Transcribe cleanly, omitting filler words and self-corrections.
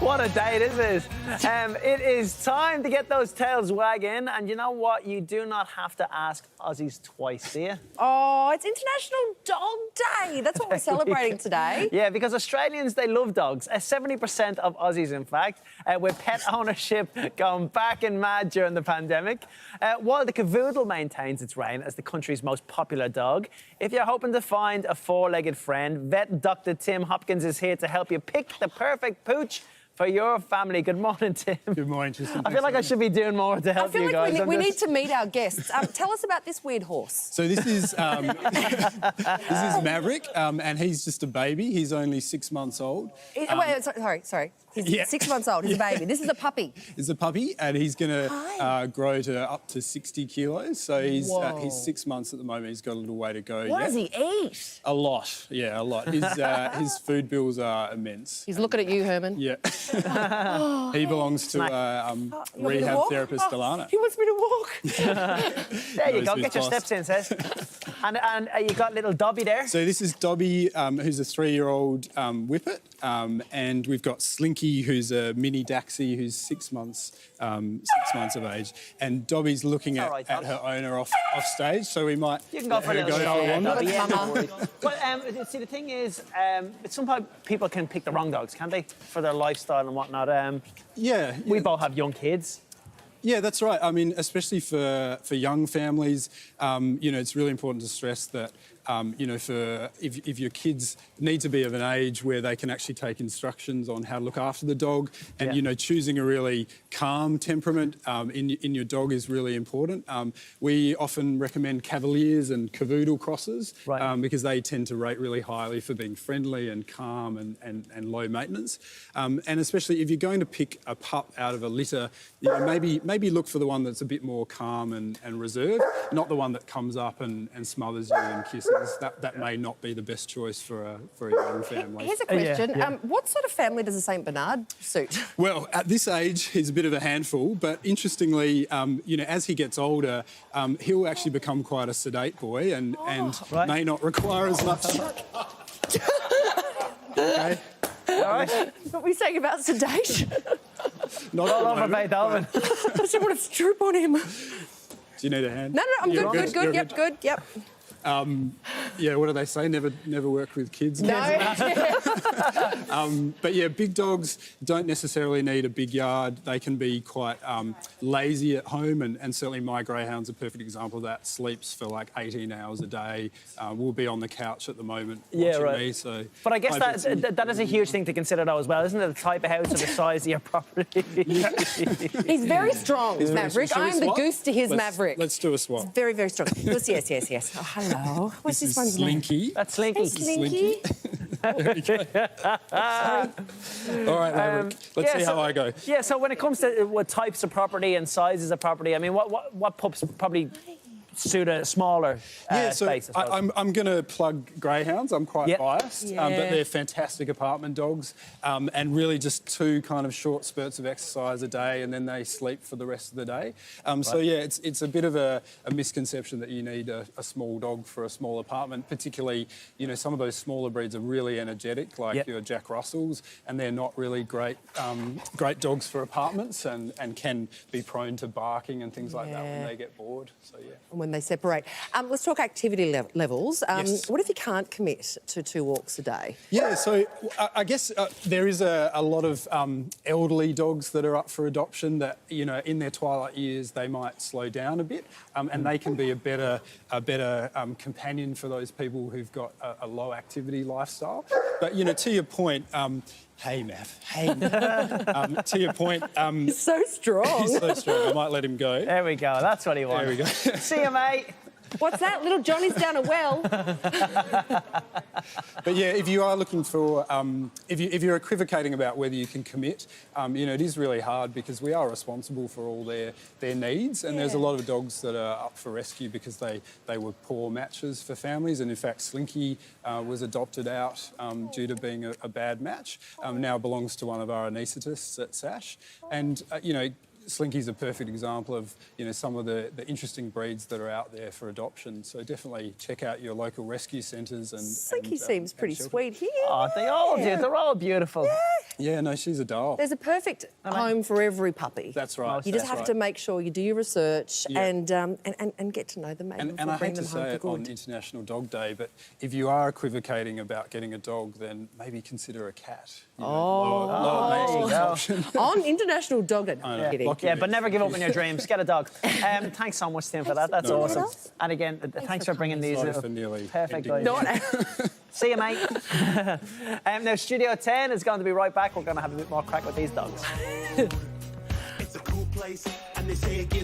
What a date, isn't it? It is time to get those tails wagging, and you know what? You do not have to ask Aussies twice, do you? Oh, it's International Dog Day. That's what we're celebrating today. Yeah, because Australians, they love dogs. 70% of Aussies, in fact, with pet ownership going back and mad during the pandemic. While the cavoodle maintains its reign as the country's most popular dog, if you're hoping to find a four-legged friend, vet Dr. Tim Hopkins is here to help you pick the perfect pooch for your family. Good morning, Tim. Good morning, Tristan. I feel like I should be doing more to help you guys. We need to meet our guests. Tell us about this weird horse. So this is this is Maverick, and he's just a baby. He's only 6 months old. Wait, sorry. He's 6 months old. He's a baby. This is a puppy. He's a puppy, and he's going to grow to up to 60 kilos. So he's 6 months at the moment. He's got a little way to go. What does he eat? A lot, yeah, a lot. His food bills are immense. He's looking at you, Herman. Yeah. He belongs to rehab therapist, Alana. He wants me to walk. There you go. Get your steps in, says. And you got little Dobby there. So this is Dobby, who's a 3-year-old whippet, and we've got Slinky, who's a mini Daxi, who's 6 months of age, and Dobby's looking at her owner off stage, so we might you can go for a little Dobby. But see, the thing is, sometimes people can pick the wrong dogs, can't they, for their lifestyle and whatnot. Yeah. We both have young kids. Yeah, that's right. I mean, especially for young families, it's really important to stress that, if your kids need to be of an age where they can actually take instructions on how to look after the dog, and, choosing a really calm temperament in your dog is really important. We often recommend Cavaliers and Cavoodle crosses because they tend to rate really highly for being friendly and calm and low maintenance. And especially if you're going to pick a pup out of a litter, maybe look for the one that's a bit more calm and reserved, not the one that comes up and smothers you and kisses. That may not be the best choice for a young family. Here's a question. What sort of family does a St Bernard suit? Well, at this age, he's a bit of a handful, but interestingly, as he gets older, he'll actually become quite a sedate boy and may not require as much... Okay. All right. What were you saying about sedation? Not all over Beethoven. I just don't want to droop on him. Do you need a hand? No, I'm good. Yep, good. Yep. What do they say? Never work with kids. No. But yeah, big dogs don't necessarily need a big yard. They can be quite lazy at home, and certainly my greyhound's a perfect example of that. Sleeps for like 18 hours a day. We'll be on the couch at the moment watching me. So, but I guess that is a huge thing to consider though as well, isn't it? The type of house or the size of your property. He's very strong, Maverick. I'm the goose to his Maverick. Let's do a swap. It's very, very strong. Yes. Oh, hello. What's this one's Slinky. name? That's Slinky. Hey, Slinky. There we go. All right, Maverick. Let's see how I go. Yeah, so when it comes to what types of property and sizes of property, I mean, what pups probably suit a smaller space? I'm going to plug greyhounds. I'm quite biased, but they're fantastic apartment dogs, and really just 2 kind of short spurts of exercise a day, and then they sleep for the rest of the day. So yeah, it's a bit of a misconception that you need a small dog for a small apartment. Particularly, some of those smaller breeds are really energetic, like your Jack Russells, and they're not really great dogs for apartments, and can be prone to barking and things like that when they get bored. So yeah. When they separate. Let's talk activity levels. What if you can't commit to 2 walks a day? Yeah, so I guess there is a lot of elderly dogs that are up for adoption that, in their twilight years, they might slow down a bit, and they can be a better companion for those people who've got a low activity lifestyle. But, to your point, hey, Mav. Hey. To your point... He's so strong. He's so strong. I might let him go. There we go. That's what he wants. There we go. See you, mate. What's that? Little Johnny's down a well. But yeah, if you are looking for, if you're equivocating about whether you can commit, it is really hard because we are responsible for all their needs, and there's a lot of dogs that are up for rescue because they were poor matches for families, and in fact Slinky was adopted out due to being a bad match. Now belongs to one of our anaesthetists at SASH, and Slinky's a perfect example of, some of the interesting breeds that are out there for adoption. So definitely check out your local rescue centres and... Slinky seems pretty sweet here. Oh, they all do. They're all beautiful. Yeah, no, she's a doll. There's a perfect home for every puppy. That's right. You just have to make sure you do your research and get to know them, maybe And I bring hate to them home say for it on good. International Dog Day, but if you are equivocating about getting a dog, then maybe consider a cat. Lower maintenance option. On International Dog Day. I No, know. kidding. Lucky Yeah, me. but never give up on your dreams. Get a dog. Thanks so much, Tim, for that. That's No awesome. worries. And again, thanks for bringing these Sorry for nearly perfect ending ideas. Not See you, mate. Now, Studio 10 is going to be right back. We're going to have a bit more crack with these dogs. It's a cool place, and they say it gives